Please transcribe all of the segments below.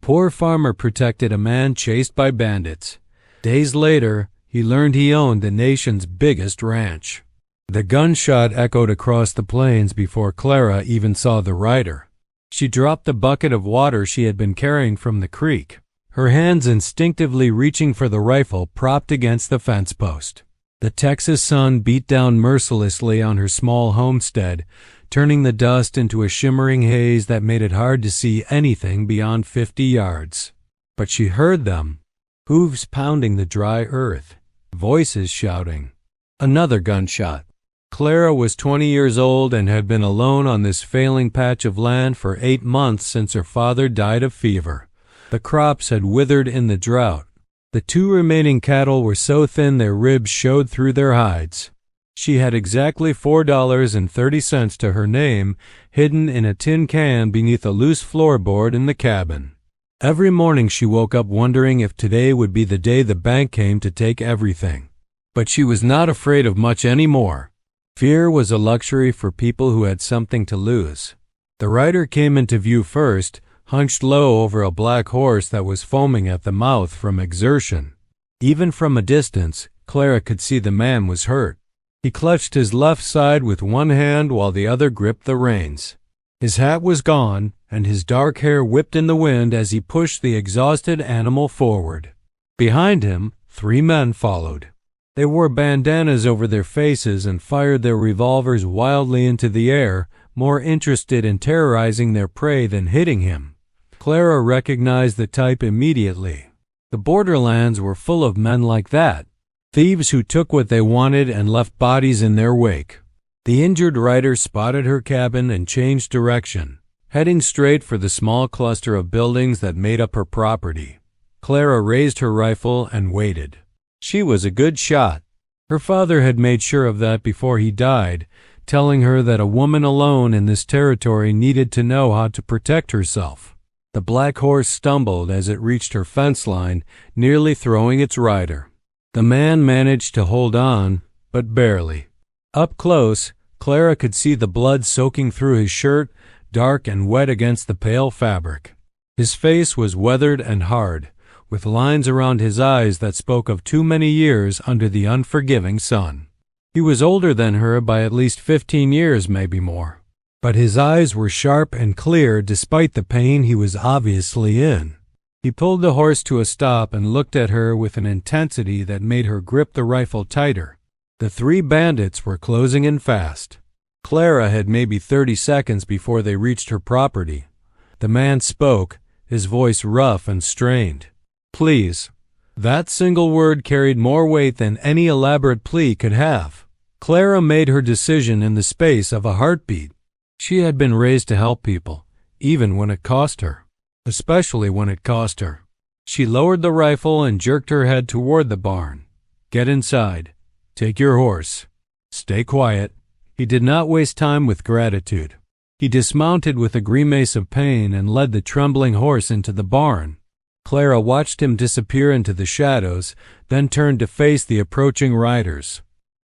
poor farmer protected a man chased by bandits. Days later, he learned he owned the nation's biggest ranch. The gunshot echoed across the plains before Clara even saw the rider. She dropped the bucket of water she had been carrying from the creek, her hands instinctively reaching for the rifle propped against the fence post. The Texas sun beat down mercilessly on her small homestead, turning the dust into a shimmering haze that made it hard to see anything beyond 50 yards. But she heard them, hooves pounding the dry earth, voices shouting. Another gunshot. Clara was 20 years old and had been alone on this failing patch of land for 8 months since her father died of fever. The crops had withered in the drought. The 2 remaining cattle were so thin their ribs showed through their hides. She had exactly $4.30 to her name, hidden in a tin can beneath a loose floorboard in the cabin. Every morning she woke up wondering if today would be the day the bank came to take everything. But she was not afraid of much anymore. Fear was a luxury for people who had something to lose. The rider came into view first, hunched low over a black horse that was foaming at the mouth from exertion. Even from a distance, Clara could see the man was hurt. He clutched his left side with one hand while the other gripped the reins. His hat was gone, and his dark hair whipped in the wind as he pushed the exhausted animal forward. Behind him, 3 men followed. They wore bandanas over their faces and fired their revolvers wildly into the air, more interested in terrorizing their prey than hitting him. Clara recognized the type immediately. The borderlands were full of men like that, thieves who took what they wanted and left bodies in their wake. The injured rider spotted her cabin and changed direction, heading straight for the small cluster of buildings that made up her property. Clara raised her rifle and waited. She was a good shot. Her father had made sure of that before he died, telling her that a woman alone in this territory needed to know how to protect herself. The black horse stumbled as it reached her fence line, nearly throwing its rider. The man managed to hold on, but barely. Up close, Clara could see the blood soaking through his shirt, dark and wet against the pale fabric. His face was weathered and hard, with lines around his eyes that spoke of too many years under the unforgiving sun. He was older than her by at least 15 years, maybe more. But his eyes were sharp and clear despite the pain he was obviously in. He pulled the horse to a stop and looked at her with an intensity that made her grip the rifle tighter. The 3 bandits were closing in fast. Clara had maybe 30 seconds before they reached her property. The man spoke, his voice rough and strained. "Please." That single word carried more weight than any elaborate plea could have. Clara made her decision in the space of a heartbeat. She had been raised to help people, even when it cost her. Especially when it cost her. She lowered the rifle and jerked her head toward the barn. "Get inside. Take your horse. Stay quiet." He did not waste time with gratitude. He dismounted with a grimace of pain and led the trembling horse into the barn. Clara watched him disappear into the shadows, then turned to face the approaching riders.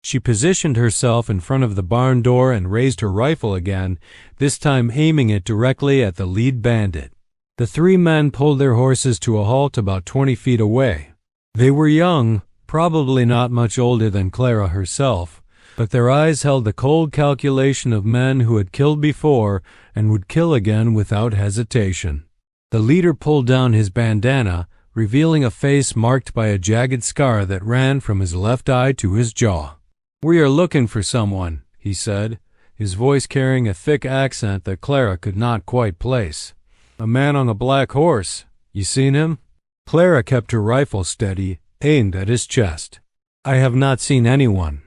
She positioned herself in front of the barn door and raised her rifle again, this time aiming it directly at the lead bandit. The 3 men pulled their horses to a halt about 20 feet away. They were young, probably not much older than Clara herself, but their eyes held the cold calculation of men who had killed before and would kill again without hesitation. The leader pulled down his bandana, revealing a face marked by a jagged scar that ran from his left eye to his jaw. "We are looking for someone," he said, his voice carrying a thick accent that Clara could not quite place. "A man on a black horse. You seen him?" Clara kept her rifle steady, aimed at his chest. "I have not seen anyone.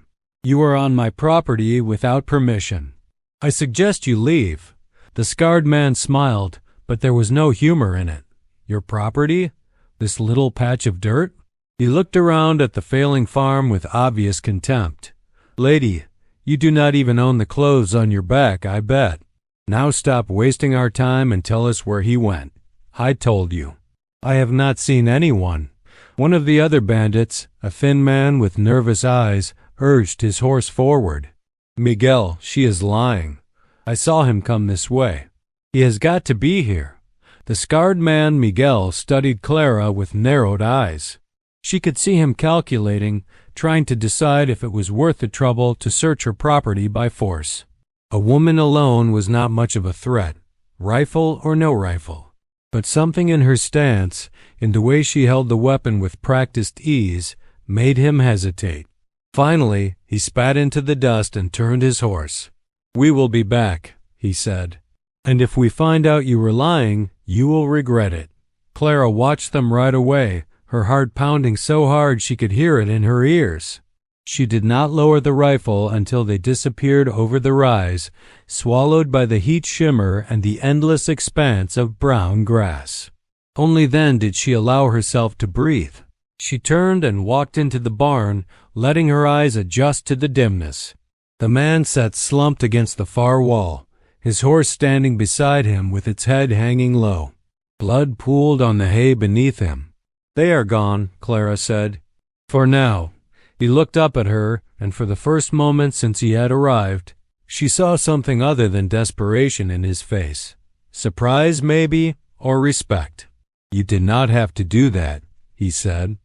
You are on my property without permission. I suggest you leave." The scarred man smiled, but there was no humor in it. "Your property? This little patch of dirt?" He looked around at the failing farm with obvious contempt. "Lady, you do not even own the clothes on your back, I bet. Now stop wasting our time and tell us where he went. I told you." "I have not seen anyone." One of the other bandits, a thin man with nervous eyes, urged his horse forward. "Miguel, she is lying. I saw him come this way. He has got to be here." The The scarred man Miguel studied Clara with narrowed eyes. She could see him calculating, trying to decide if it was worth the trouble to search her property by force. A woman alone was not much of a threat, rifle or no rifle. But something in her stance, in the way she held the weapon with practiced ease, made him hesitate. Finally, he spat into the dust and turned his horse. "We will be back," he said. "And if we find out you were lying, you will regret it." Clara watched them ride away, her heart pounding so hard she could hear it in her ears. She did not lower the rifle until they disappeared over the rise, swallowed by the heat shimmer and the endless expanse of brown grass. Only then did she allow herself to breathe. She turned and walked into the barn, letting her eyes adjust to the dimness. The man sat slumped against the far wall, his horse standing beside him with its head hanging low. Blood pooled on the hay beneath him. "They are gone," Clara said. "For now." He looked up at her, and for the first moment since he had arrived, she saw something other than desperation in his face. Surprise, maybe, or respect. "You did not have to do that," he said.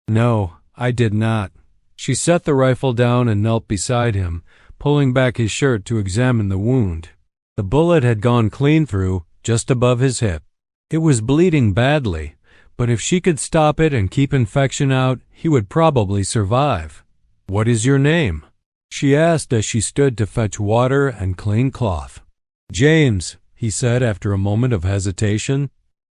"No, I did not." She set the rifle down and knelt beside him, pulling back his shirt to examine the wound. The bullet had gone clean through, just above his hip. It was bleeding badly, but if she could stop it and keep infection out, he would probably survive. "What is your name?" she asked as she stood to fetch water and clean cloth. "James," he said after a moment of hesitation.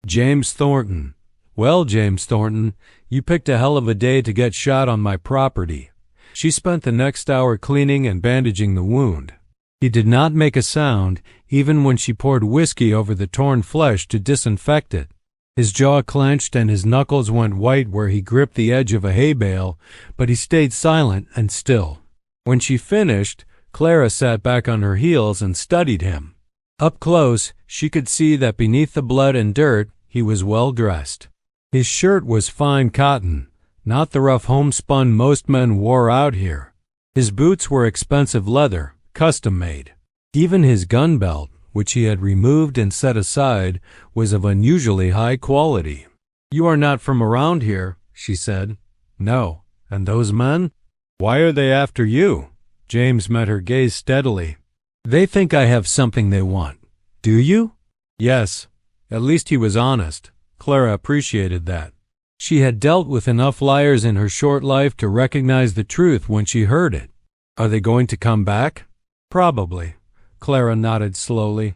"James Thornton." "Well, James Thornton, you picked a hell of a day to get shot on my property." She spent the next hour cleaning and bandaging the wound. He did not make a sound, even when she poured whiskey over the torn flesh to disinfect it. His jaw clenched and his knuckles went white where he gripped the edge of a hay bale, but he stayed silent and still. When she finished, Clara sat back on her heels and studied him. Up close, she could see that beneath the blood and dirt, he was well dressed. His shirt was fine cotton, not the rough homespun most men wore out here. His boots were expensive leather, custom-made. Even his gun belt, which he had removed and set aside, was of unusually high quality. "You are not from around here," she said. "No. And those men? Why are they after you?" James met her gaze steadily. "They think I have something they want." "Do you?" "Yes." At least he was honest. Clara appreciated that. She had dealt with enough liars in her short life to recognize the truth when she heard it. "Are they going to come back?" "Probably." Clara nodded slowly.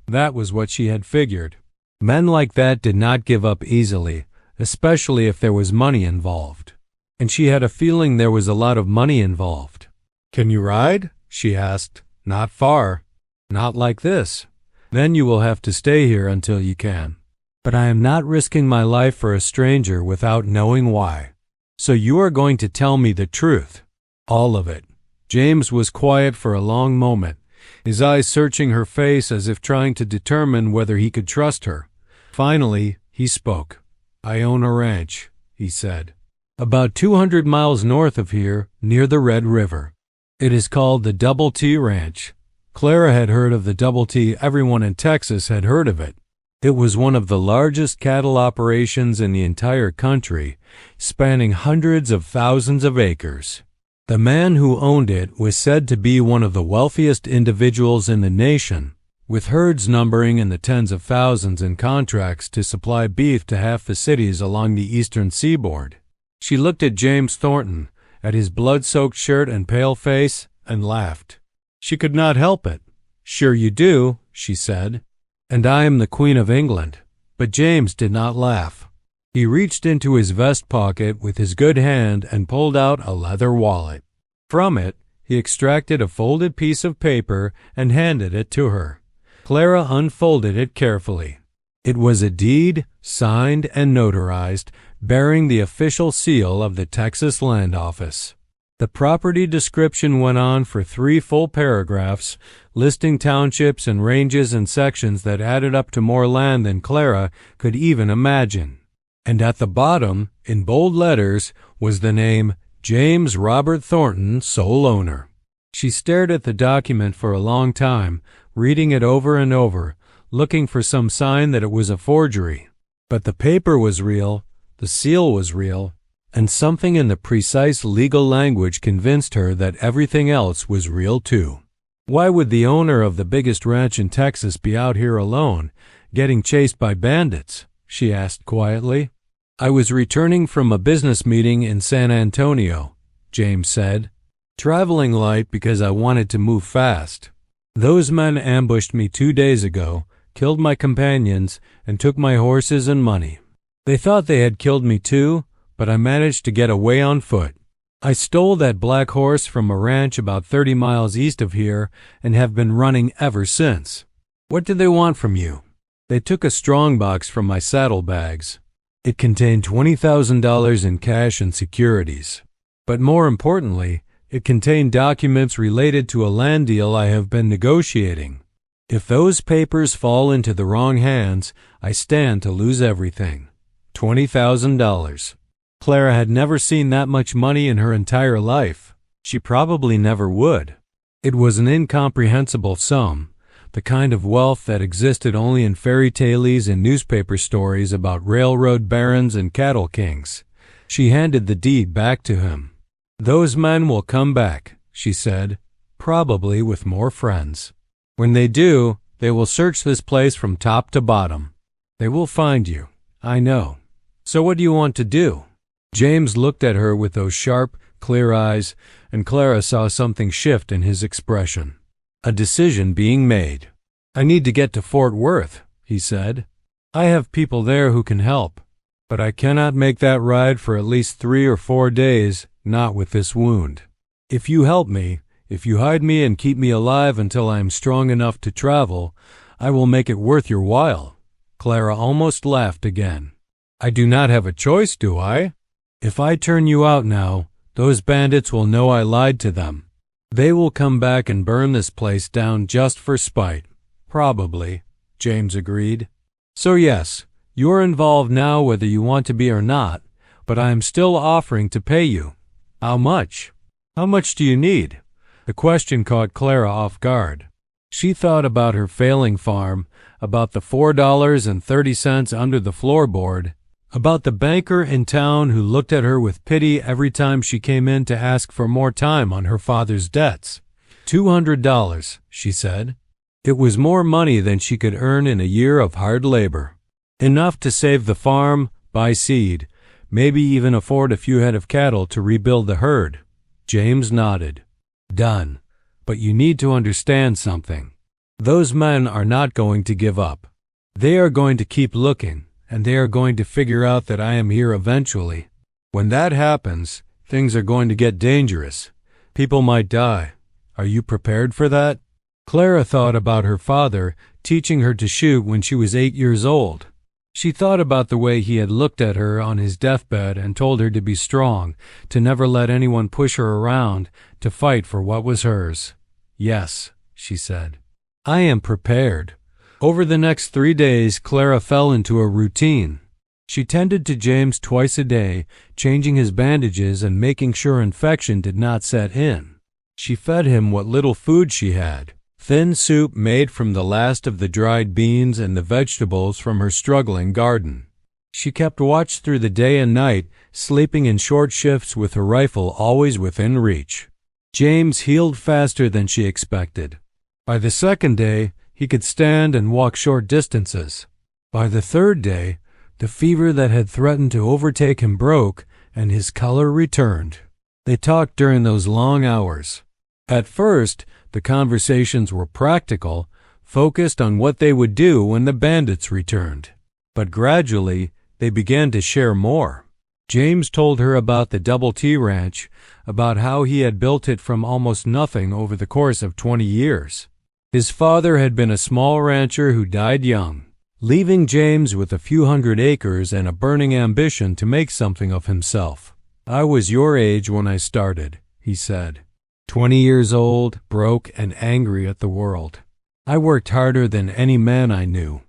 That was what she had figured. Men like that did not give up easily, especially if there was money involved. And she had a feeling there was a lot of money involved. "Can you ride?" she asked. "Not far." "Not like this." "Then you will have to stay here until you can." "But I am not risking my life for a stranger without knowing why." "So you are going to tell me the truth?" "All of it." James was quiet for a long moment, his eyes searching her face as if trying to determine whether he could trust her. Finally, he spoke. "I own a ranch," he said, "about 200 miles north of here, near the Red River. It is called the Double T Ranch." Clara had heard of the Double T. Everyone in Texas had heard of it. It was one of the largest cattle operations in the entire country, spanning hundreds of thousands of acres. The man who owned it was said to be one of the wealthiest individuals in the nation, with herds numbering in the tens of thousands and contracts to supply beef to half the cities along the eastern seaboard. She looked at James Thornton, at his blood-soaked shirt and pale face, and laughed. She could not help it. "Sure you do," she said. "And I am the Queen of England." But James did not laugh. He reached into his vest pocket with his good hand and pulled out a leather wallet. From it, he extracted a folded piece of paper and handed it to her. Clara unfolded it carefully. It was a deed, signed and notarized, bearing the official seal of the Texas Land Office. The property description went on for 3 full paragraphs, listing townships and ranges and sections that added up to more land than Clara could even imagine. And at the bottom, in bold letters, was the name James Robert Thornton, sole owner. She stared at the document for a long time, reading it over and over, looking for some sign that it was a forgery. But the paper was real, the seal was real, and something in the precise legal language convinced her that everything else was real too. Why would the owner of the biggest ranch in Texas be out here alone, getting chased by bandits? She asked quietly. I was returning from a business meeting in San Antonio, James said, traveling light because I wanted to move fast. Those men ambushed me 2 days ago, killed my companions, and took my horses and money. They thought they had killed me too, but I managed to get away on foot. I stole that black horse from a ranch about 30 miles east of here and have been running ever since. What did they want from you? They took a strongbox from my saddlebags. It contained $20,000 in cash and securities. But more importantly, it contained documents related to a land deal I have been negotiating. If those papers fall into the wrong hands, I stand to lose everything. $20,000. Clara had never seen that much money in her entire life. She probably never would. It was an incomprehensible sum, the kind of wealth that existed only in fairy tales and newspaper stories about railroad barons and cattle kings. She handed the deed back to him. Those men will come back, she said, probably with more friends. When they do, they will search this place from top to bottom. They will find you, I know. So what do you want to do? James looked at her with those sharp, clear eyes, and Clara saw something shift in his expression. A decision being made. I need to get to Fort Worth, he said. I have people there who can help, but I cannot make that ride for at least 3 or 4 days, not with this wound. If you help me, if you hide me and keep me alive until I am strong enough to travel, I will make it worth your while. Clara almost laughed again. I do not have a choice, do I? If I turn you out now, those bandits will know I lied to them. They will come back and burn this place down just for spite. Probably, James agreed. So yes, you're involved now whether you want to be or not, but I am still offering to pay you. How much? How much do you need? The question caught Clara off guard. She thought about her failing farm, about the $4.30 under the floorboard, about the banker in town who looked at her with pity every time she came in to ask for more time on her father's debts. $200, she said. It was more money than she could earn in a year of hard labor. Enough to save the farm, buy seed, maybe even afford a few head of cattle to rebuild the herd. James nodded. Done. But you need to understand something. Those men are not going to give up. They are going to keep looking, and they are going to figure out that I am here eventually. When that happens, things are going to get dangerous. People might die. Are you prepared for that? Clara thought about her father teaching her to shoot when she was 8 years old. She thought about the way he had looked at her on his deathbed and told her to be strong, to never let anyone push her around, to fight for what was hers. Yes, she said. I am prepared. Over the next 3 days, Clara fell into a routine. She tended to James twice a day, changing his bandages and making sure infection did not set in. She fed him what little food she had, thin soup made from the last of the dried beans and the vegetables from her struggling garden. She kept watch through the day and night, sleeping in short shifts with her rifle always within reach. James healed faster than she expected. By the second day, he could stand and walk short distances. By the third day, the fever that had threatened to overtake him broke, and his color returned. They talked during those long hours. At first, the conversations were practical, focused on what they would do when the bandits returned. But gradually, they began to share more. James told her about the Double T Ranch, about how he had built it from almost nothing over the course of 20 years. His father had been a small rancher who died young, leaving James with a few hundred acres and a burning ambition to make something of himself. I was your age when I started, he said. 20 years old, broke, and angry at the world. I worked harder than any man I knew.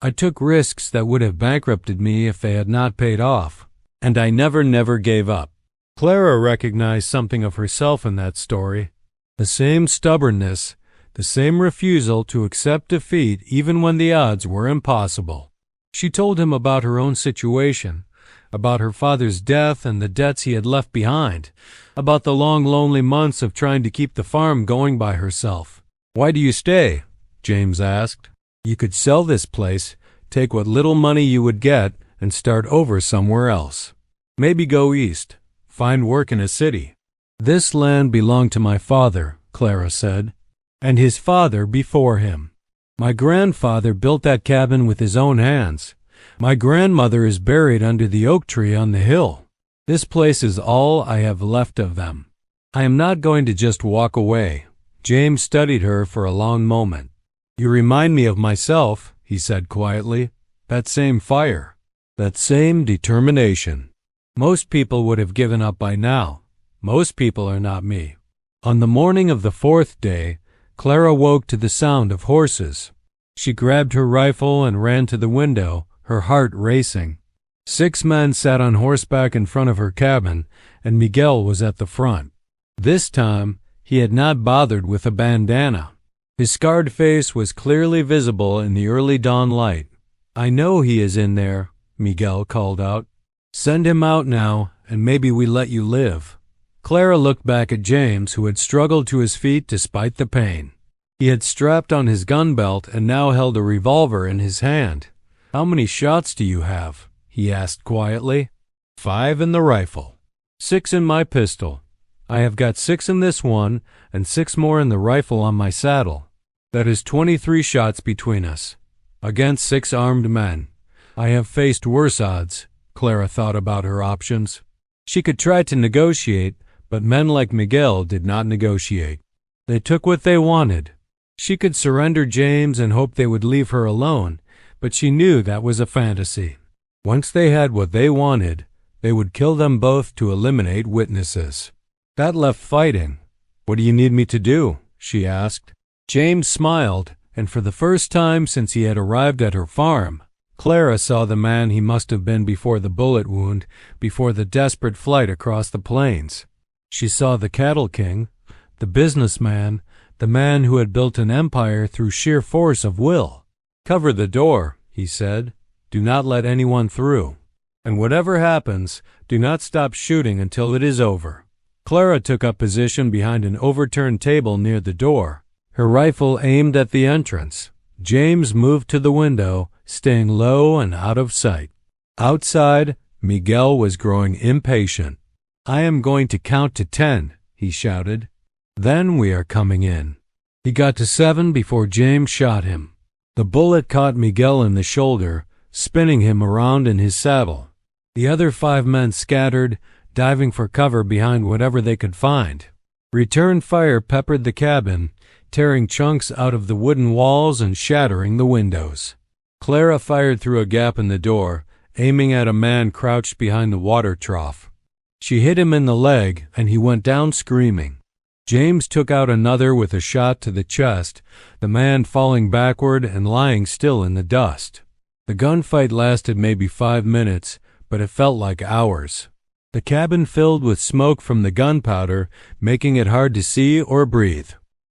I took risks that would have bankrupted me if they had not paid off, and I never gave up. Clara recognized something of herself in that story. The same stubbornness, the same refusal to accept defeat even when the odds were impossible. She told him about her own situation, about her father's death and the debts he had left behind, about the long, lonely months of trying to keep the farm going by herself. "Why do you stay?" James asked. "You could sell this place, take what little money you would get, and start over somewhere else. Maybe go east, find work in a city." "This land belonged to my father," Clara said, "and his father before him. My grandfather built that cabin with his own hands. My grandmother is buried under the oak tree on the hill. This place is all I have left of them. I am not going to just walk away." James studied her for a long moment. "You remind me of myself," he said quietly. "That same fire, that same determination. Most people would have given up by now. Most people are not me." On the morning of the fourth day, Clara woke to the sound of horses. She grabbed her rifle and ran to the window, her heart racing. 6 men sat on horseback in front of her cabin, and Miguel was at the front. This time, he had not bothered with a bandana. His scarred face was clearly visible in the early dawn light. "I know he is in there," Miguel called out. "Send him out now, and maybe we let you live." Clara looked back at James, who had struggled to his feet despite the pain. He had strapped on his gun belt and now held a revolver in his hand. "How many shots do you have?" he asked quietly. "5 in the rifle. 6 in my pistol. I have got 6 in this one and 6 more in the rifle on my saddle. That is 23 shots between us, against 6 armed men. I have faced worse odds." Clara thought about her options. She could try to negotiate, but men like Miguel did not negotiate. They took what they wanted. She could surrender James and hope they would leave her alone, but she knew that was a fantasy. Once they had what they wanted, they would kill them both to eliminate witnesses. That left fighting. "What do you need me to do?" she asked. James smiled, and for the first time since he had arrived at her farm, Clara saw the man he must have been before the bullet wound, before the desperate flight across the plains. She saw the cattle king, the businessman, the man who had built an empire through sheer force of will. "Cover the door," he said. "Do not let anyone through. And whatever happens, do not stop shooting until it is over." Clara took up position behind an overturned table near the door, her rifle aimed at the entrance. James moved to the window, staying low and out of sight. Outside, Miguel was growing impatient. "I am going to count to 10, he shouted. "Then we are coming in." He got to 7 before James shot him. The bullet caught Miguel in the shoulder, spinning him around in his saddle. The other 5 men scattered, diving for cover behind whatever they could find. Return fire peppered the cabin, tearing chunks out of the wooden walls and shattering the windows. Clara fired through a gap in the door, aiming at a man crouched behind the water trough. She hit him in the leg, and he went down screaming. James took out another with a shot to the chest, the man falling backward and lying still in the dust. The gunfight lasted maybe 5 minutes, but it felt like hours. The cabin filled with smoke from the gunpowder, making it hard to see or breathe.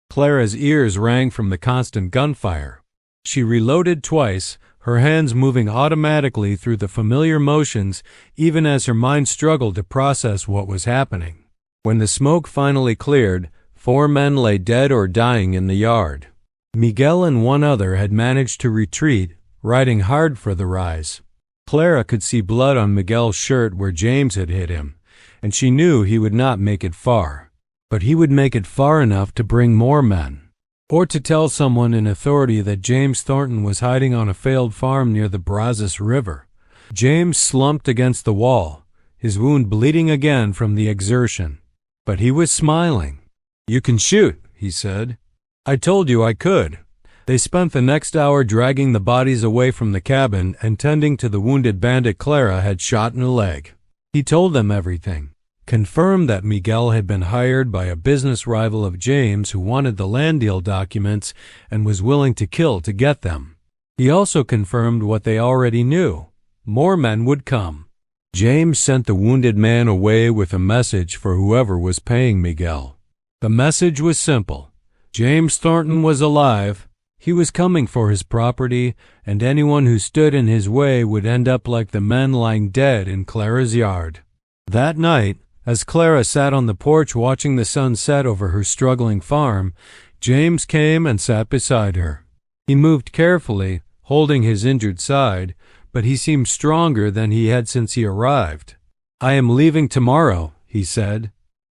Clara's ears rang from the constant gunfire. She reloaded twice, her hands moving automatically through the familiar motions even as her mind struggled to process what was happening. When the smoke finally cleared, 4 men lay dead or dying in the yard. Miguel and 1 other had managed to retreat, riding hard for the rise. Clara could see blood on Miguel's shirt where James had hit him, and she knew he would not make it far. But he would make it far enough to bring more men, or to tell someone in authority that James Thornton was hiding on a failed farm near the Brazos River. James slumped against the wall, his wound bleeding again from the exertion. But he was smiling. "You can shoot," he said. "I told you I could." They spent the next hour dragging the bodies away from the cabin and tending to the wounded bandit Clara had shot in the leg. He told them everything, confirmed that Miguel had been hired by a business rival of James who wanted the land deal documents and was willing to kill to get them. He also confirmed what they already knew. More men would come. James sent the wounded man away with a message for whoever was paying Miguel. The message was simple. James Thornton was alive. He was coming for his property, and anyone who stood in his way would end up like the men lying dead in Clara's yard. That night, as Clara sat on the porch watching the sun set over her struggling farm, James came and sat beside her. He moved carefully, holding his injured side, but he seemed stronger than he had since he arrived. "I am leaving tomorrow," he said.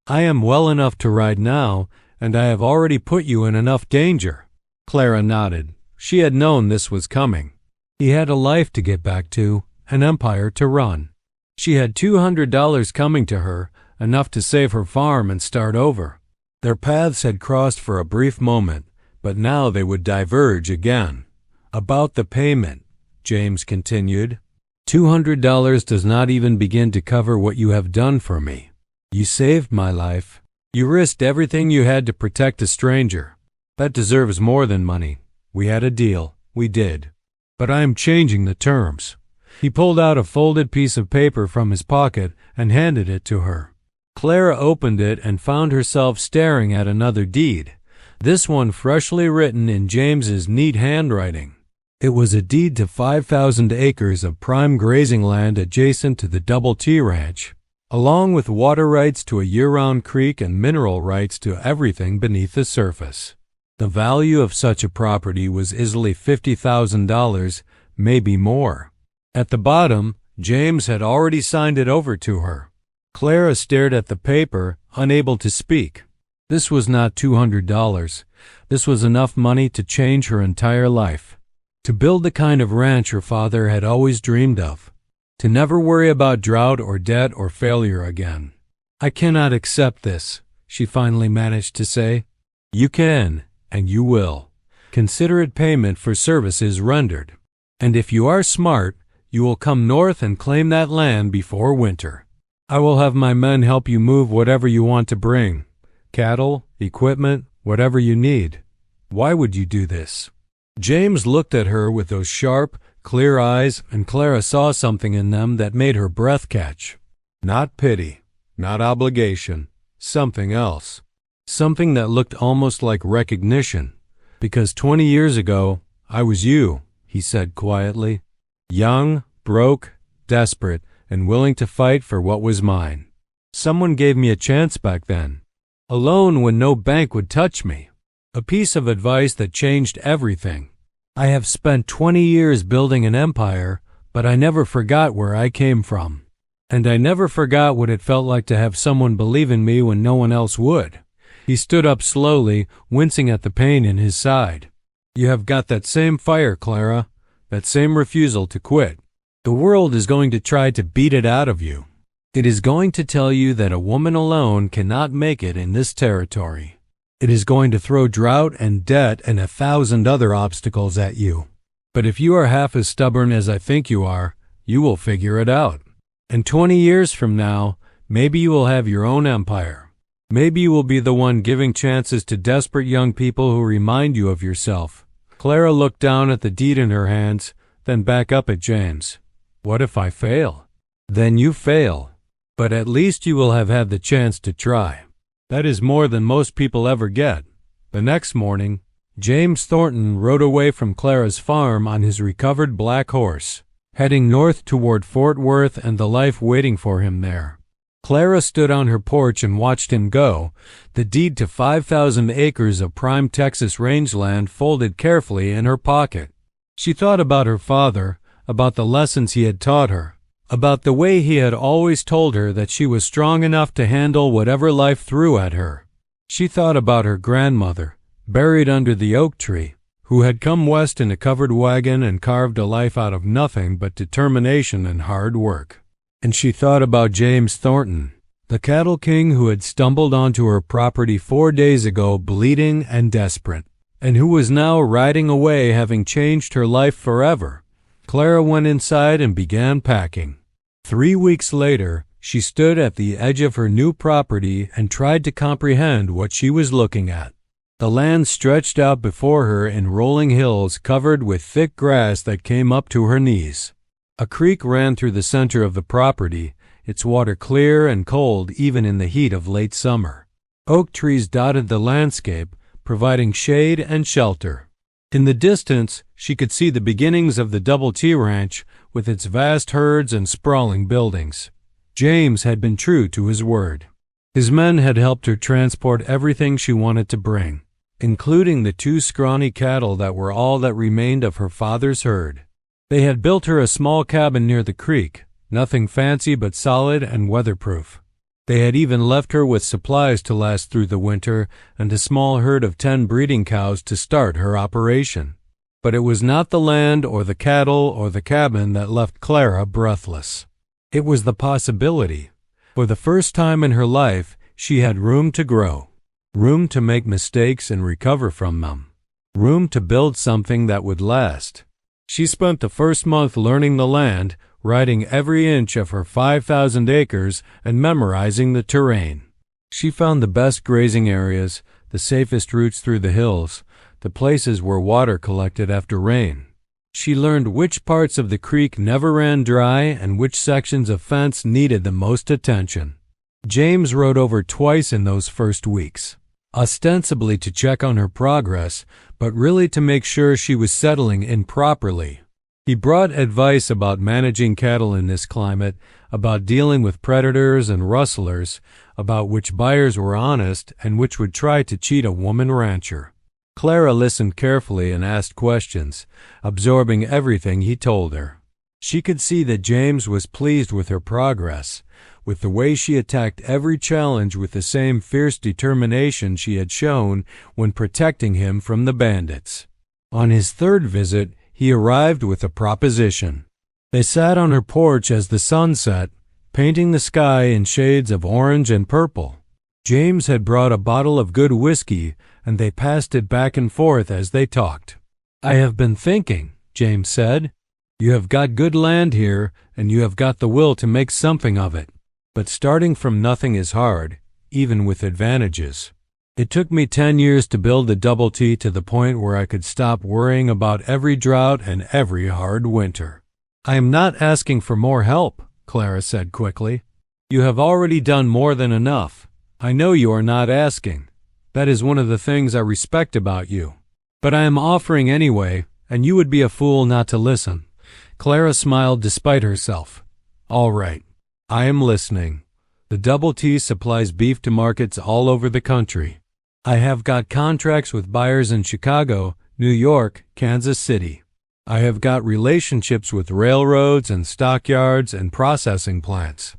"I am well enough to ride now, and I have already put you in enough danger." Clara nodded. She had known this was coming. He had a life to get back to, an empire to run. She had $200 coming to her, enough to save her farm and start over. Their paths had crossed for a brief moment, but now they would diverge again. "About the payment," James continued. $200 does not even begin to cover what you have done for me. You saved my life. You risked everything you had to protect a stranger. That deserves more than money. We had a deal. We did. But I am changing the terms." He pulled out a folded piece of paper from his pocket and handed it to her. Clara opened it and found herself staring at another deed, this one freshly written in James's neat handwriting. It was a deed to 5,000 acres of prime grazing land adjacent to the Double T Ranch, along with water rights to a year-round creek and mineral rights to everything beneath the surface. The value of such a property was easily $50,000, maybe more. At the bottom, James had already signed it over to her. Clara stared at the paper, unable to speak. This was not $200. This was enough money to change her entire life. To build the kind of ranch her father had always dreamed of. To never worry about drought or debt or failure again. "I cannot accept this," she finally managed to say. "You can, and you will. Consider it payment for services rendered. And if you are smart, you will come north and claim that land before winter. I will have my men help you move whatever you want to bring. Cattle, equipment, whatever you need. Why would you do this?" James looked at her with those sharp, clear eyes, and Clara saw something in them that made her breath catch. Not pity, not obligation, something else. Something that looked almost like recognition. "Because 20 years ago, I was you," he said quietly. "Young, broke, desperate, and willing to fight for what was mine. Someone gave me a chance back then. A loan when no bank would touch me. A piece of advice that changed everything. I have spent 20 years building an empire, but I never forgot where I came from. And I never forgot what it felt like to have someone believe in me when no one else would." He stood up slowly, wincing at the pain in his side. "You have got that same fire, Clara, that same refusal to quit. The world is going to try to beat it out of you. It is going to tell you that a woman alone cannot make it in this territory. It is going to throw drought and debt and 1,000 other obstacles at you. But if you are half as stubborn as I think you are, you will figure it out. And 20 years from now, maybe you will have your own empire. Maybe you will be the one giving chances to desperate young people who remind you of yourself." Clara looked down at the deed in her hands, then back up at James. "What if I fail?" "Then you fail. But at least you will have had the chance to try. That is more than most people ever get." The next morning, James Thornton rode away from Clara's farm on his recovered black horse, heading north toward Fort Worth and the life waiting for him there. Clara stood on her porch and watched him go, the deed to 5,000 acres of prime Texas rangeland folded carefully in her pocket. She thought about her father, about the lessons he had taught her, about the way he had always told her that she was strong enough to handle whatever life threw at her. She thought about her grandmother, buried under the oak tree, who had come west in a covered wagon and carved a life out of nothing but determination and hard work. And she thought about James Thornton, the cattle king who had stumbled onto her property 4 days ago bleeding and desperate, and who was now riding away having changed her life forever. Clara went inside and began packing. 3 weeks later, she stood at the edge of her new property and tried to comprehend what she was looking at. The land stretched out before her in rolling hills covered with thick grass that came up to her knees. A creek ran through the center of the property, its water clear and cold even in the heat of late summer. Oak trees dotted the landscape, providing shade and shelter. In the distance, she could see the beginnings of the Double T Ranch with its vast herds and sprawling buildings. James had been true to his word. His men had helped her transport everything she wanted to bring, including the 2 scrawny cattle that were all that remained of her father's herd. They had built her a small cabin near the creek, nothing fancy but solid and weatherproof. They had even left her with supplies to last through the winter and a small herd of 10 breeding cows to start her operation. But it was not the land or the cattle or the cabin that left Clara breathless. It was the possibility. For the first time in her life, she had room to grow, room to make mistakes and recover from them, room to build something that would last. She spent the first month learning the land, riding every inch of her 5,000 acres and memorizing the terrain. She found the best grazing areas, the safest routes through the hills, the places where water collected after rain. She learned which parts of the creek never ran dry and which sections of fence needed the most attention. James rode over twice in those first weeks, ostensibly to check on her progress, but really to make sure she was settling in properly. He brought advice about managing cattle in this climate, about dealing with predators and rustlers, about which buyers were honest and which would try to cheat a woman rancher. Clara listened carefully and asked questions, absorbing everything he told her. She could see that James was pleased with her progress, with the way she attacked every challenge with the same fierce determination she had shown when protecting him from the bandits. On his 3rd visit, he arrived with a proposition. They sat on her porch as the sun set, painting the sky in shades of orange and purple. James had brought a bottle of good whiskey, and they passed it back and forth as they talked. "I have been thinking," James said. "You have got good land here, and you have got the will to make something of it. But starting from nothing is hard, even with advantages. It took me 10 years to build the Double T to the point where I could stop worrying about every drought and every hard winter." "I am not asking for more help," Clara said quickly. "You have already done more than enough. I know you are not asking. That is one of the things I respect about you. But I am offering anyway, and you would be a fool not to listen." Clara smiled despite herself. "All right. I am listening. The Double T supplies beef to markets all over the country. I have got contracts with buyers in Chicago, New York, Kansas City. I have got relationships with railroads and stockyards and processing plants.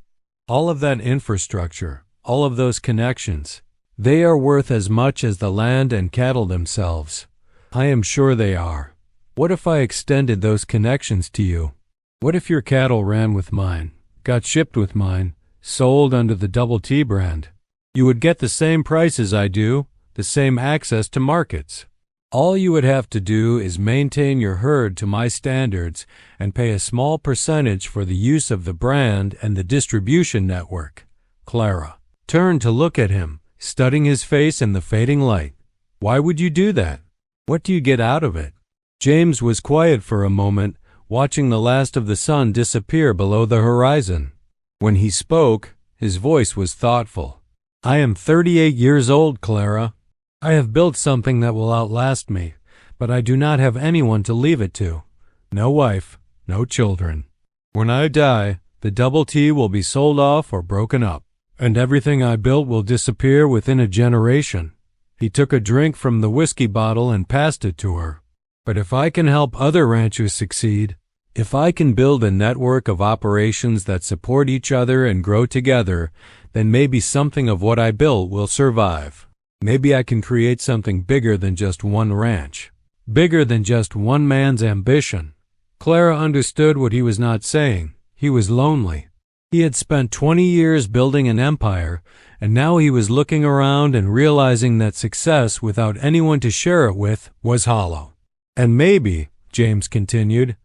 All of that infrastructure, all of those connections, they are worth as much as the land and cattle themselves. I am sure they are. What if I extended those connections to you? What if your cattle ran with mine, got shipped with mine, sold under the Double T brand? You would get the same prices I do, the same access to markets. All you would have to do is maintain your herd to my standards and pay a small percentage for the use of the brand and the distribution network." Clara turned to look at him, studying his face in the fading light. "Why would you do that? What do you get out of it?" James was quiet for a moment, watching the last of the sun disappear below the horizon. When he spoke, his voice was thoughtful. "I am 38 years old, Clara. I have built something that will outlast me, but I do not have anyone to leave it to. No wife, no children. When I die, the Double T will be sold off or broken up, and everything I built will disappear within a generation." He took a drink from the whiskey bottle and passed it to her. "But if I can help other ranchers succeed, if I can build a network of operations that support each other and grow together, then maybe something of what I built will survive. Maybe I can create something bigger than just one ranch, bigger than just one man's ambition." Clara understood what he was not saying. He was lonely. He had spent 20 years building an empire, and now he was looking around and realizing that success without anyone to share it with was hollow. "And maybe," James continued,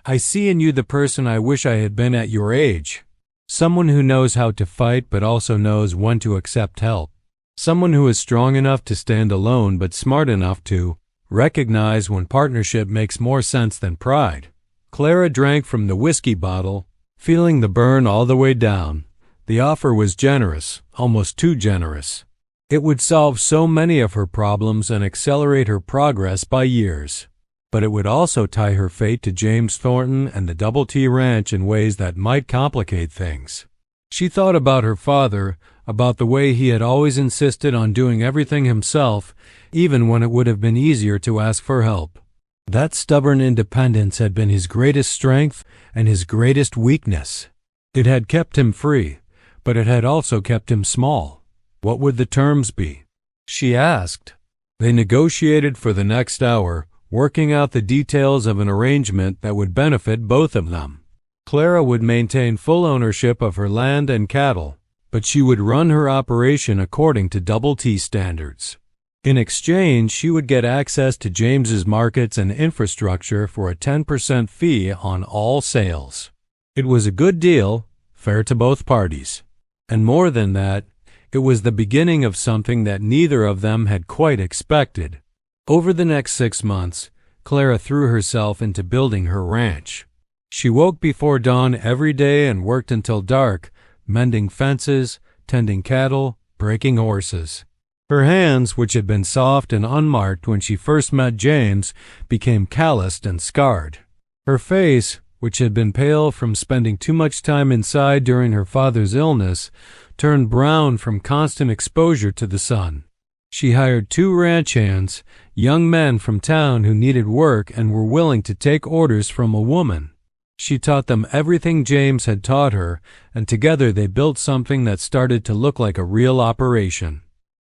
"I see in you the person I wish I had been at your age. Someone who knows how to fight but also knows when to accept help. Someone who is strong enough to stand alone but smart enough to recognize when partnership makes more sense than pride." Clara drank from the whiskey bottle, feeling the burn all the way down. The offer was generous, almost too generous. It would solve so many of her problems and accelerate her progress by years. But it would also tie her fate to James Thornton and the Double T Ranch in ways that might complicate things. She thought about her father, about the way he had always insisted on doing everything himself, even when it would have been easier to ask for help. That stubborn independence had been his greatest strength and his greatest weakness. It had kept him free, but it had also kept him small. What would the terms be? She asked. They negotiated for the next hour, working out the details of an arrangement that would benefit both of them. Clara would maintain full ownership of her land and cattle, but she would run her operation according to Double T standards. In exchange, she would get access to James's markets and infrastructure for a 10% fee on all sales. It was a good deal, fair to both parties. And more than that, it was the beginning of something that neither of them had quite expected. Over the next 6 months, Clara threw herself into building her ranch. She woke before dawn every day and worked until dark, mending fences, tending cattle, breaking horses. Her hands, which had been soft and unmarked when she first met James, became calloused and scarred. Her face, which had been pale from spending too much time inside during her father's illness, turned brown from constant exposure to the sun. She hired 2 ranch hands, young men from town who needed work and were willing to take orders from a woman. She taught them everything James had taught her, and together they built something that started to look like a real operation.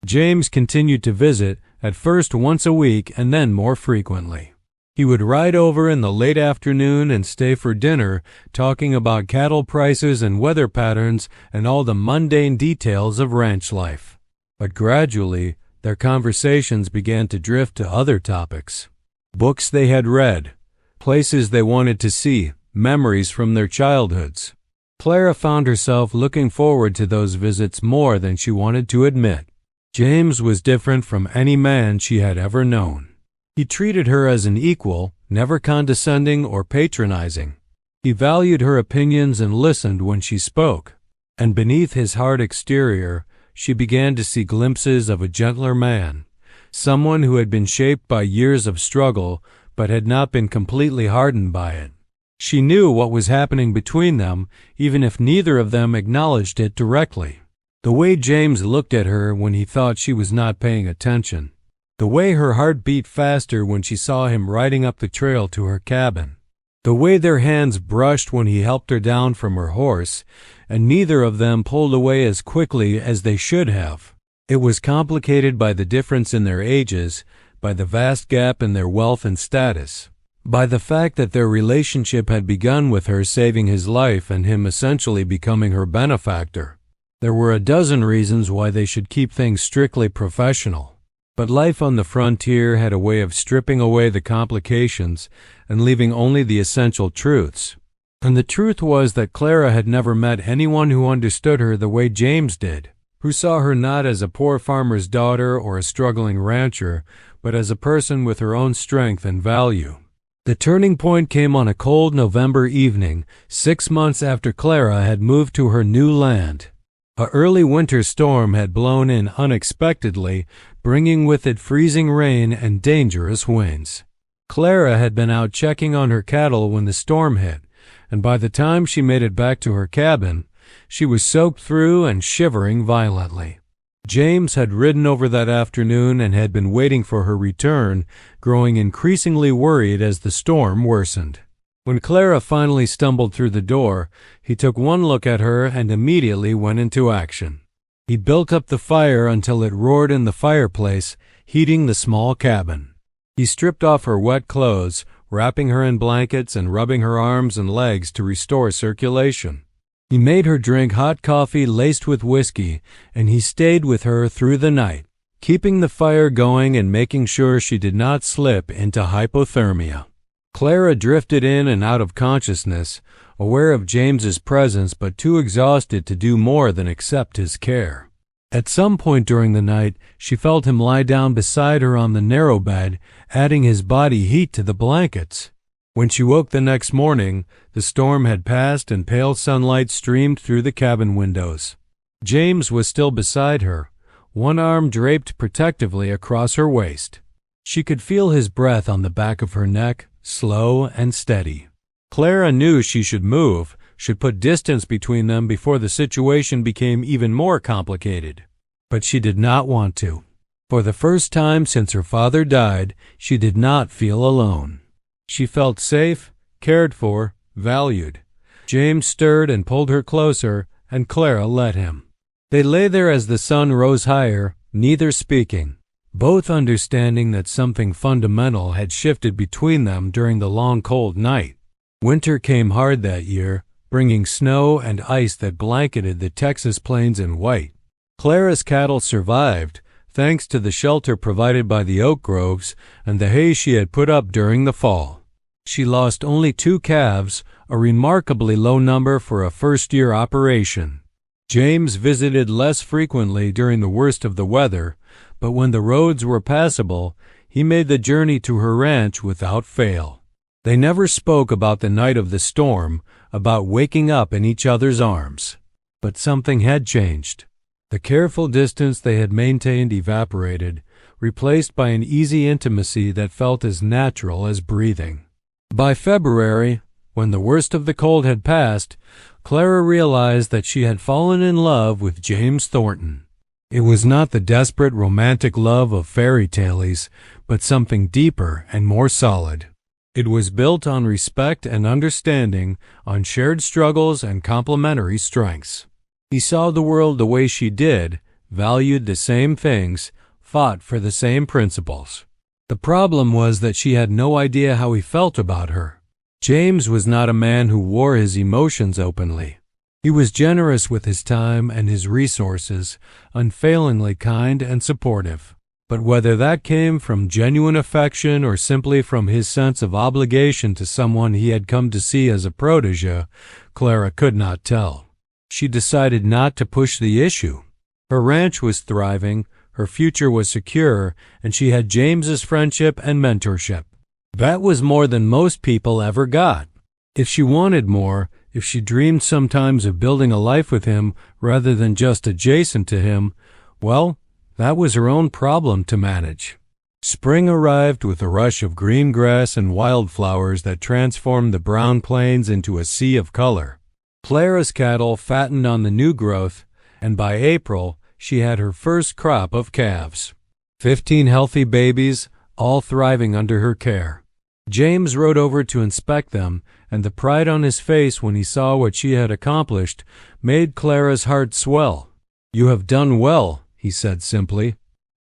James continued to visit, at first once a week and then more frequently. He would ride over in the late afternoon and stay for dinner, talking about cattle prices and weather patterns and all the mundane details of ranch life. But gradually, their conversations began to drift to other topics. Books they had read, places they wanted to see, memories from their childhoods. Clara found herself looking forward to those visits more than she wanted to admit. James was different from any man she had ever known. He treated her as an equal, never condescending or patronizing. He valued her opinions and listened when she spoke. And beneath his hard exterior, she began to see glimpses of a gentler man, someone who had been shaped by years of struggle but had not been completely hardened by it. She knew what was happening between them, even if neither of them acknowledged it directly. The way James looked at her when he thought she was not paying attention. The way her heart beat faster when she saw him riding up the trail to her cabin. The way their hands brushed when he helped her down from her horse, and neither of them pulled away as quickly as they should have. It was complicated by the difference in their ages, by the vast gap in their wealth and status, by the fact that their relationship had begun with her saving his life and him essentially becoming her benefactor. There were a dozen reasons why they should keep things strictly professional. But life on the frontier had a way of stripping away the complications and leaving only the essential truths. And the truth was that Clara had never met anyone who understood her the way James did, who saw her not as a poor farmer's daughter or a struggling rancher, but as a person with her own strength and value. The turning point came on a cold November evening, 6 months after Clara had moved to her new land. An early winter storm had blown in unexpectedly, bringing with it freezing rain and dangerous winds. Clara had been out checking on her cattle when the storm hit, and by the time she made it back to her cabin, she was soaked through and shivering violently. James had ridden over that afternoon and had been waiting for her return, growing increasingly worried as the storm worsened. When Clara finally stumbled through the door, he took one look at her and immediately went into action. He built up the fire until it roared in the fireplace, heating the small cabin. He stripped off her wet clothes, wrapping her in blankets and rubbing her arms and legs to restore circulation. He made her drink hot coffee laced with whiskey, and he stayed with her through the night, keeping the fire going and making sure she did not slip into hypothermia. Clara drifted in and out of consciousness, aware of James's presence but too exhausted to do more than accept his care. At some point during the night, she felt him lie down beside her on the narrow bed, adding his body heat to the blankets. When she woke the next morning, the storm had passed and pale sunlight streamed through the cabin windows. James was still beside her, one arm draped protectively across her waist. She could feel his breath on the back of her neck, slow and steady. Clara knew she should move, should put distance between them before the situation became even more complicated. But she did not want to. For the first time since her father died, she did not feel alone. She felt safe, cared for, valued. James stirred and pulled her closer, and Clara let him. They lay there as the sun rose higher, neither speaking, both understanding that something fundamental had shifted between them during the long cold night. Winter came hard that year, bringing snow and ice that blanketed the Texas plains in white. Clara's cattle survived, thanks to the shelter provided by the oak groves and the hay she had put up during the fall. She lost only 2 calves, a remarkably low number for a first-year operation. James visited less frequently during the worst of the weather, but when the roads were passable, he made the journey to her ranch without fail. They never spoke about the night of the storm, about waking up in each other's arms. But something had changed. The careful distance they had maintained evaporated, replaced by an easy intimacy that felt as natural as breathing. By February, when the worst of the cold had passed, Clara realized that she had fallen in love with James Thornton. It was not the desperate romantic love of fairy tales, but something deeper and more solid. It was built on respect and understanding, on shared struggles and complementary strengths. He saw the world the way she did, valued the same things, fought for the same principles. The problem was that she had no idea how he felt about her. James was not a man who wore his emotions openly. He was generous with his time and his resources, unfailingly kind and supportive. But whether that came from genuine affection or simply from his sense of obligation to someone he had come to see as a protégé, Clara could not tell. She decided not to push the issue. Her ranch was thriving, her future was secure, and she had James's friendship and mentorship. That was more than most people ever got. If she wanted more, if she dreamed sometimes of building a life with him rather than just adjacent to him, well, that was her own problem to manage. Spring arrived with a rush of green grass and wildflowers that transformed the brown plains into a sea of color. Clara's cattle fattened on the new growth, and by April she had her first crop of calves. 15 healthy babies, all thriving under her care. James rode over to inspect them, and the pride on his face when he saw what she had accomplished made Clara's heart swell. "You have done well," he said simply.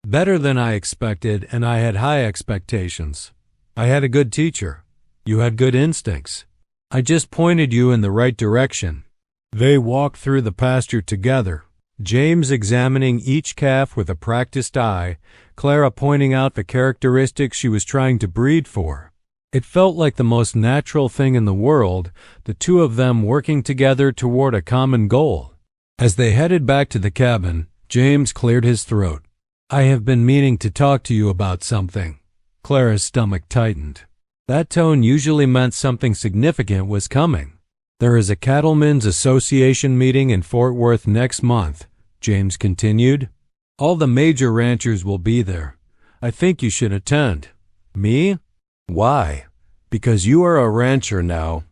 "Better than I expected, and I had high expectations. I had a good teacher. You had good instincts. I just pointed you in the right direction." They walked through the pasture together, James examining each calf with a practiced eye, Clara pointing out the characteristics she was trying to breed for. It felt like the most natural thing in the world, the two of them working together toward a common goal. As they headed back to the cabin, James cleared his throat. "I have been meaning to talk to you about something." Clara's stomach tightened. That tone usually meant something significant was coming. "There is a Cattlemen's Association meeting in Fort Worth next month," James continued. "All the major ranchers will be there. I think you should attend." "Me? Why?" "Because you are a rancher now.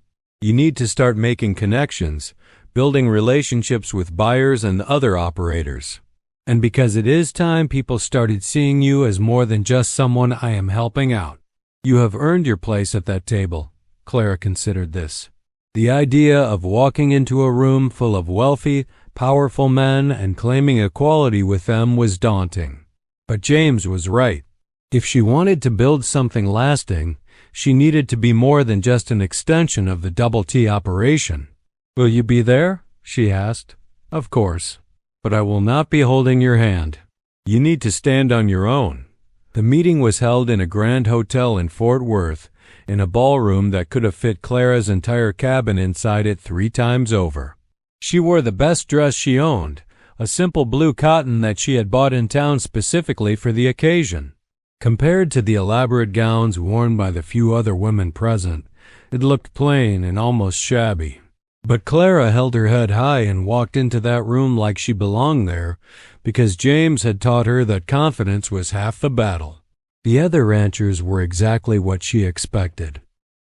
You need to start making connections, building relationships with buyers and other operators. And because it is time people started seeing you as more than just someone I am helping out. You have earned your place at that table." Clara considered this. The idea of walking into a room full of wealthy, powerful men and claiming equality with them was daunting. But James was right. If she wanted to build something lasting, she needed to be more than just an extension of the Double T operation. "Will you be there?" she asked. "Of course. But I will not be holding your hand. You need to stand on your own." The meeting was held in a grand hotel in Fort Worth, in a ballroom that could have fit Clara's entire cabin inside it 3 times over. She wore the best dress she owned, a simple blue cotton that she had bought in town specifically for the occasion. Compared to the elaborate gowns worn by the few other women present, it looked plain and almost shabby. But Clara held her head high and walked into that room like she belonged there, because James had taught her that confidence was half the battle. The other ranchers were exactly what she expected.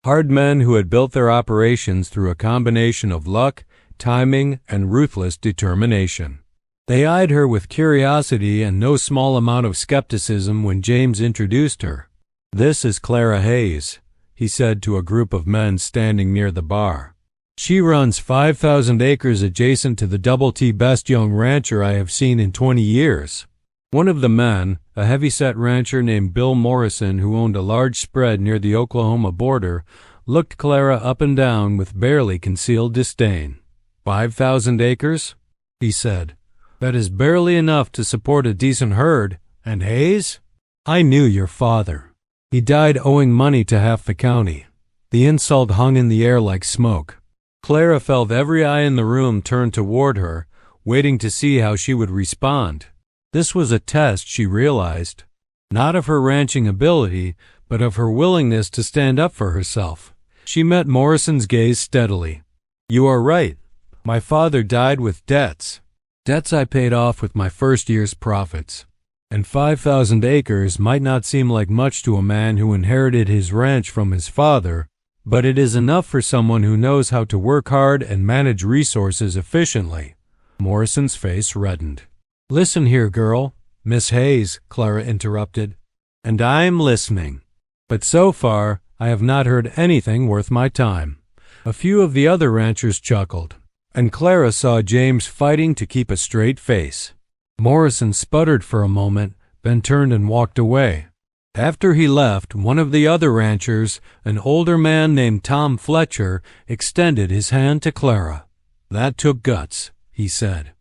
Hard men who had built their operations through a combination of luck, timing, and ruthless determination. They eyed her with curiosity and no small amount of skepticism when James introduced her. "This is Clara Hayes," he said to a group of men standing near the bar. "She runs 5,000 acres adjacent to the Double T, best young rancher I have seen in 20 years. One of the men, a heavy-set rancher named Bill Morrison who owned a large spread near the Oklahoma border, looked Clara up and down with barely concealed disdain. 5,000 acres? He said. "That is barely enough to support a decent herd. And Hayes? I knew your father. He died owing money to half the county." The insult hung in the air like smoke. Clara felt every eye in the room turn toward her, waiting to see how she would respond. This was a test, she realized, not of her ranching ability, but of her willingness to stand up for herself. She met Morrison's gaze steadily. "You are right. My father died with debts. Debts I paid off with my first year's profits. And 5,000 acres might not seem like much to a man who inherited his ranch from his father, but it is enough for someone who knows how to work hard and manage resources efficiently." Morrison's face reddened. "Listen here, girl." "Miss Hayes," Clara interrupted. "And I'm listening. But so far, I have not heard anything worth my time." A few of the other ranchers chuckled, and Clara saw James fighting to keep a straight face. Morrison sputtered for a moment, then turned and walked away. After he left, one of the other ranchers, an older man named Tom Fletcher, extended his hand to Clara. "That took guts," he said.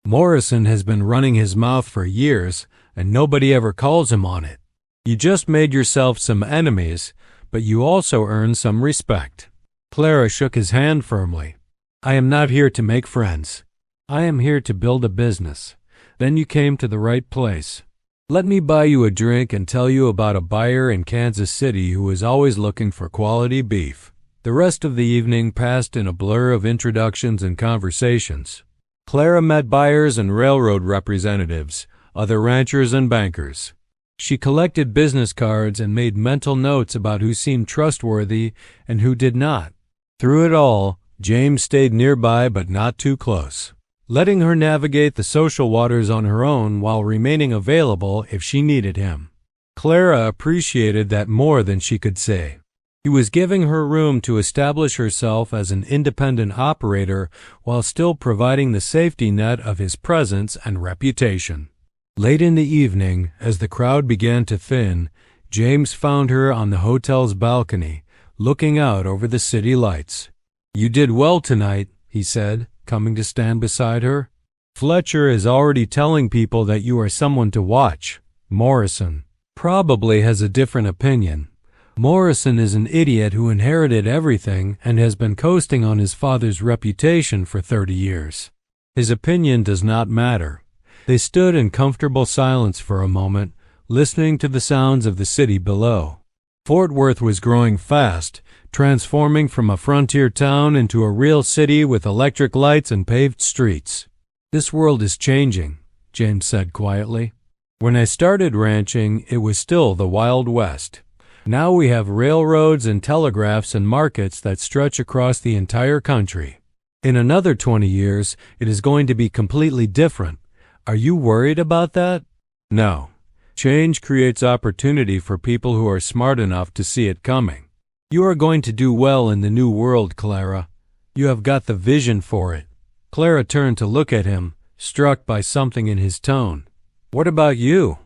"Morrison has been running his mouth for years, and nobody ever calls him on it. You just made yourself some enemies, but you also earned some respect." Clara shook his hand firmly. "I am not here to make friends. I am here to build a business. Then you came to the right place. Let me buy you a drink and tell you about a buyer in Kansas City who is always looking for quality beef." The rest of the evening passed in a blur of introductions and conversations. Clara met buyers and railroad representatives, other ranchers and bankers. She collected business cards and made mental notes about who seemed trustworthy and who did not. Through it all, James stayed nearby but not too close, letting her navigate the social waters on her own while remaining available if she needed him. Clara appreciated that more than she could say. He was giving her room to establish herself as an independent operator while still providing the safety net of his presence and reputation. Late in the evening, as the crowd began to thin, James found her on the hotel's balcony, looking out over the city lights. "You did well tonight," he said, coming to stand beside her. "Fletcher is already telling people that you are someone to watch. Morrison probably has a different opinion. Morrison is an idiot who inherited everything and has been coasting on his father's reputation for 30 years. His opinion does not matter." They stood in comfortable silence for a moment, listening to the sounds of the city below. Fort Worth was growing fast, transforming from a frontier town into a real city with electric lights and paved streets. "This world is changing," James said quietly. "When I started ranching, it was still the Wild West. Now we have railroads and telegraphs and markets that stretch across the entire country. In another 20 years, it is going to be completely different. Are you worried about that?" "No. Change creates opportunity for people who are smart enough to see it coming. You are going to do well in the new world, Clara. You have got the vision for it." Clara turned to look at him, struck by something in his tone. "What about you?"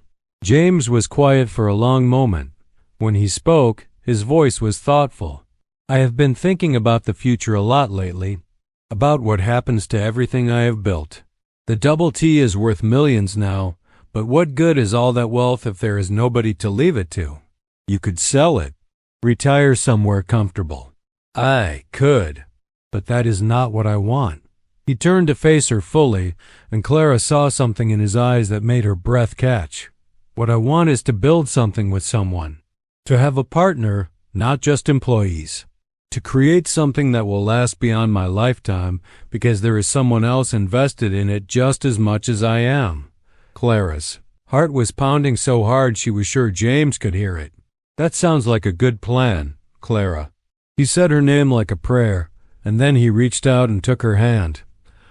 James was quiet for a long moment. When he spoke, his voice was thoughtful. "I have been thinking about the future a lot lately, about what happens to everything I have built. The Double T is worth millions now, but what good is all that wealth if there is nobody to leave it to? You could sell it, retire somewhere comfortable. I could, but that is not what I want." He turned to face her fully, and Clara saw something in his eyes that made her breath catch. "What I want is to build something with someone. To have a partner, not just employees. to create something that will last beyond my lifetime because there is someone else invested in it just as much as I am. Clara's heart was pounding so hard she was sure James could hear it. That sounds like a good plan, Clara. He said her name like a prayer, and then he reached out and took her hand.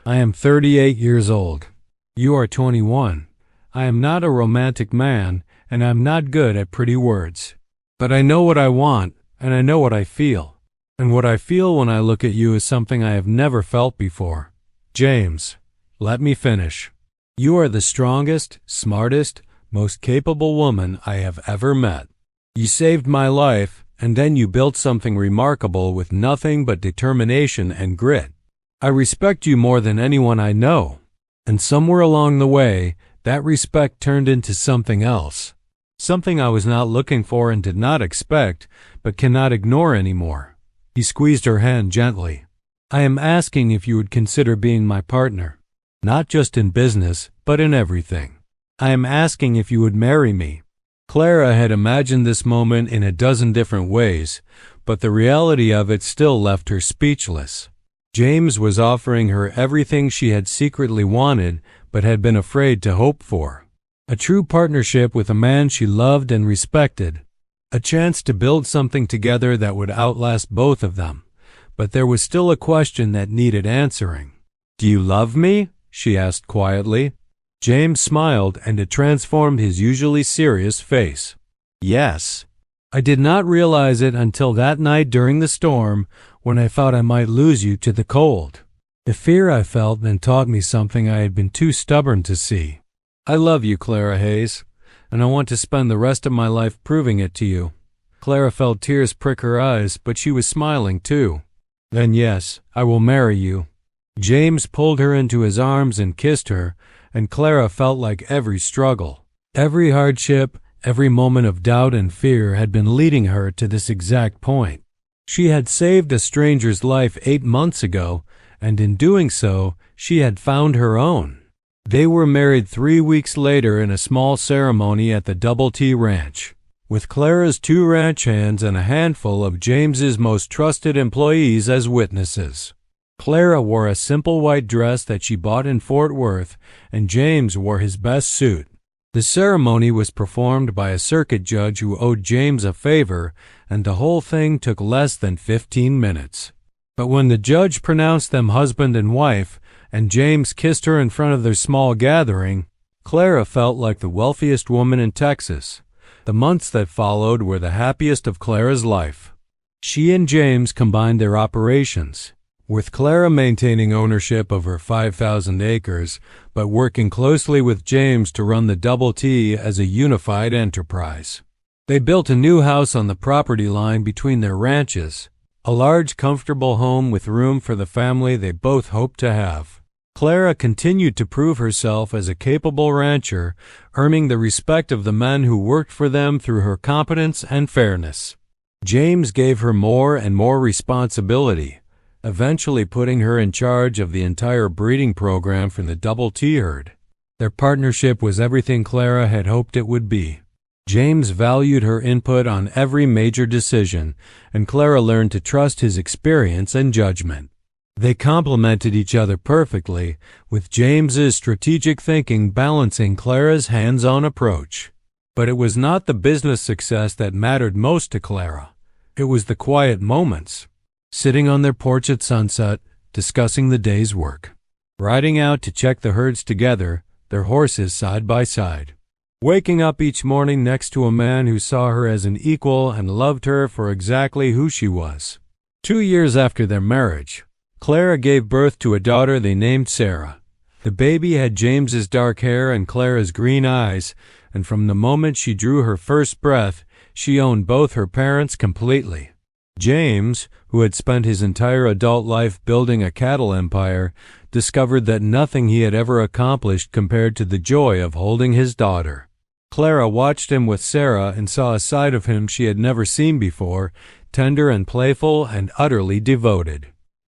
I am 38 years old. You are 21. I am not a romantic man, and I'm not good at pretty words. But I know what I want, and I know what I feel. And what I feel when I look at you is something I have never felt before. James, let me finish. You are the strongest, smartest, most capable woman I have ever met. You saved my life, and then you built something remarkable with nothing but determination and grit. I respect you more than anyone I know. And somewhere along the way, that respect turned into something else. Something I was not looking for and did not expect, but cannot ignore anymore. He squeezed her hand gently. I am asking if you would consider being my partner. Not just in business, but in everything. I am asking if you would marry me. Clara had imagined this moment in a dozen different ways, but the reality of it still left her speechless. James was offering her everything she had secretly wanted, but had been afraid to hope for. A true partnership with a man she loved and respected. A chance to build something together that would outlast both of them. But there was still a question that needed answering. Do you love me? She asked quietly. James smiled, and it transformed his usually serious face. Yes. I did not realize it until that night during the storm when I thought I might lose you to the cold. The fear I felt then taught me something I had been too stubborn to see. I love you, Clara Hayes, and I want to spend the rest of my life proving it to you. Clara felt tears prick her eyes, but she was smiling too. Then yes, I will marry you. James pulled her into his arms and kissed her, and Clara felt like every struggle, every hardship, every moment of doubt and fear had been leading her to this exact point. She had saved a stranger's life 8 months ago, and in doing so, she had found her own. They were married 3 weeks later in a small ceremony at the Double T Ranch, with Clara's 2 ranch hands and a handful of James's most trusted employees as witnesses. Clara wore a simple white dress that she bought in Fort Worth, and James wore his best suit. The ceremony was performed by a circuit judge who owed James a favor, and the whole thing took less than 15 minutes. But when the judge pronounced them husband and wife, and James kissed her in front of their small gathering, Clara felt like the wealthiest woman in Texas. The months that followed were the happiest of Clara's life. She and James combined their operations, with Clara maintaining ownership of her 5,000 acres, but working closely with James to run the Double T as a unified enterprise. They built a new house on the property line between their ranches, a large, comfortable home with room for the family they both hoped to have. Clara continued to prove herself as a capable rancher, earning the respect of the men who worked for them through her competence and fairness. James gave her more and more responsibility, eventually putting her in charge of the entire breeding program for the Double T herd. Their partnership was everything Clara had hoped it would be. James valued her input on every major decision, and Clara learned to trust his experience and judgment. They complemented each other perfectly, with James's strategic thinking balancing Clara's hands-on approach. But it was not the business success that mattered most to Clara. It was the quiet moments. Sitting on their porch at sunset, discussing the day's work. Riding out to check the herds together, their horses side by side. Waking up each morning next to a man who saw her as an equal and loved her for exactly who she was. 2 years after their marriage, Clara gave birth to a daughter they named Sarah. The baby had James's dark hair and Clara's green eyes, and from the moment she drew her first breath, she owned both her parents completely. James, who had spent his entire adult life building a cattle empire, discovered that nothing he had ever accomplished compared to the joy of holding his daughter. Clara watched him with Sarah and saw a side of him she had never seen before, tender and playful and utterly devoted.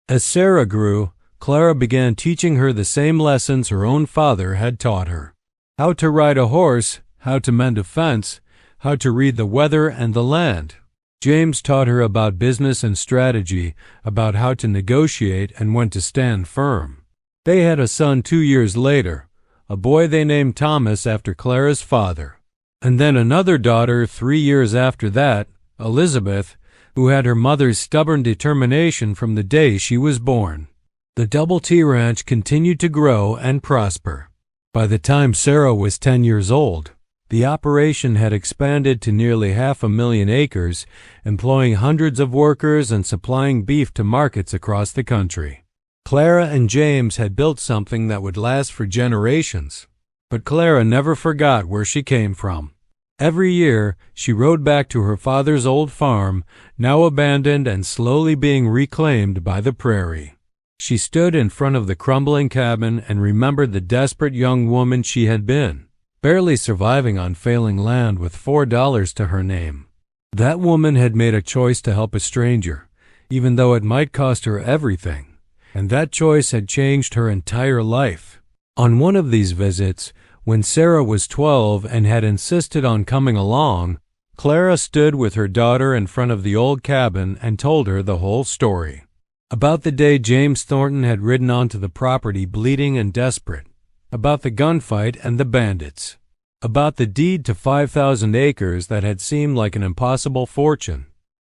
As Sarah grew, Clara began teaching her the same lessons her own father had taught her. How to ride a horse, how to mend a fence, how to read the weather and the land. James taught her about business and strategy, about how to negotiate and when to stand firm. They had a son 2 years later, a boy they named Thomas after Clara's father. And then another daughter 3 years after that, Elizabeth, who had her mother's stubborn determination from the day she was born. The Double T Ranch continued to grow and prosper. By the time Sarah was 10 years old, the operation had expanded to nearly 500,000 acres, employing hundreds of workers and supplying beef to markets across the country. Clara and James had built something that would last for generations, but Clara never forgot where she came from. Every year, she rode back to her father's old farm, now abandoned and slowly being reclaimed by the prairie. She stood in front of the crumbling cabin and remembered the desperate young woman she had been, barely surviving on failing land with $4 to her name. That woman had made a choice to help a stranger, even though it might cost her everything, and that choice had changed her entire life. On one of these visits, when Sarah was 12 and had insisted on coming along, Clara stood with her daughter in front of the old cabin and told her the whole story. About the day James Thornton had ridden onto the property bleeding and desperate, about the gunfight and the bandits, about the deed to 5,000 acres that had seemed like an impossible fortune.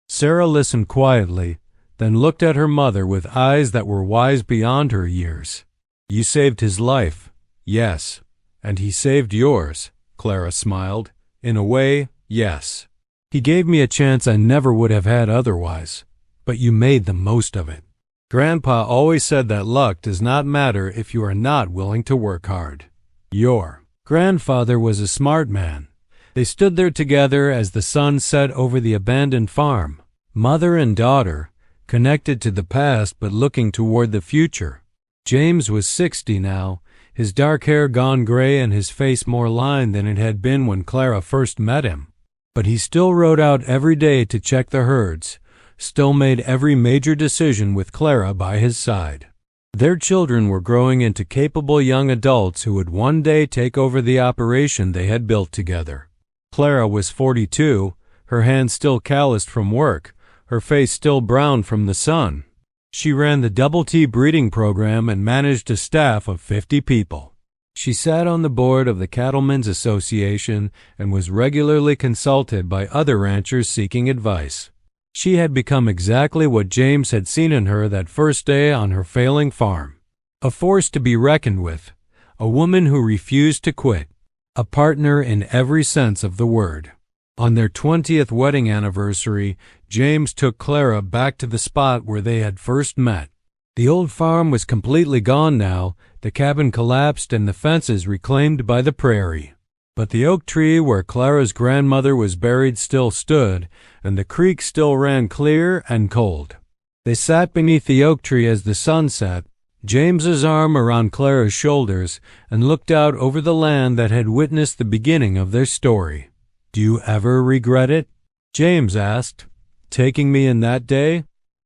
Sarah listened quietly, then looked at her mother with eyes that were wise beyond her years. "You saved his life." "Yes." "And he saved yours," Clara smiled. "In a way, yes. He gave me a chance I never would have had otherwise, but you made the most of it. Grandpa always said that luck does not matter if you are not willing to work hard." Your grandfather was a smart man. They stood there together as the sun set over the abandoned farm, mother and daughter, connected to the past but looking toward the future. James was 60 now, his dark hair gone gray and his face more lined than it had been when Clara first met him. But he still rode out every day to check the herds, still made every major decision with Clara by his side. Their children were growing into capable young adults who would one day take over the operation they had built together. Clara was 42, her hands still calloused from work, her face still brown from the sun. She ran the Double T breeding program and managed a staff of 50 people. She sat on the board of the Cattlemen's Association and was regularly consulted by other ranchers seeking advice. She had become exactly what James had seen in her that first day on her failing farm. A force to be reckoned with, a woman who refused to quit, a partner in every sense of the word. On their 20th wedding anniversary, James took Clara back to the spot where they had first met. The old farm was completely gone now, the cabin collapsed and the fences reclaimed by the prairie. But the oak tree where Clara's grandmother was buried still stood, and the creek still ran clear and cold. They sat beneath the oak tree as the sun set, James's arm around Clara's shoulders, and looked out over the land that had witnessed the beginning of their story. "Do you ever regret it?" James asked. "Taking me in that day?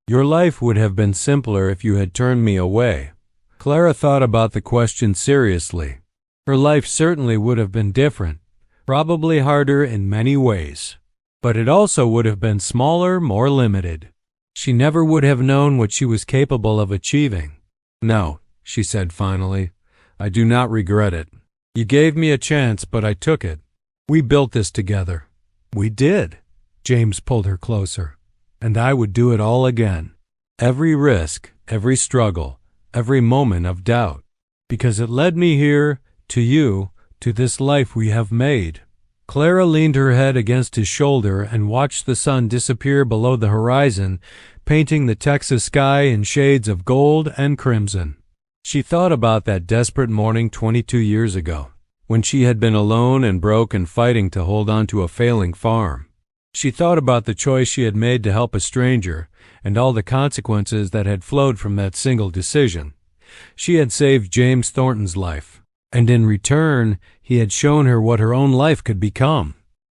Your life would have been simpler if you had turned me away." Clara thought about the question seriously. Her life certainly would have been different, probably harder in many ways. But it also would have been smaller, more limited. She never would have known what she was capable of achieving. "No," she said finally, "I do not regret it. You gave me a chance, but I took it. We built this together." "We did." James pulled her closer. "And I would do it all again. Every risk, every struggle, every moment of doubt. Because it led me here, to you, to this life we have made." Clara leaned her head against his shoulder and watched the sun disappear below the horizon, painting the Texas sky in shades of gold and crimson. She thought about that desperate morning 22 years ago, when she had been alone and broke and fighting to hold on to a failing farm. She thought about the choice she had made to help a stranger and all the consequences that had flowed from that single decision. She had saved James Thornton's life, and in return, he had shown her what her own life could become.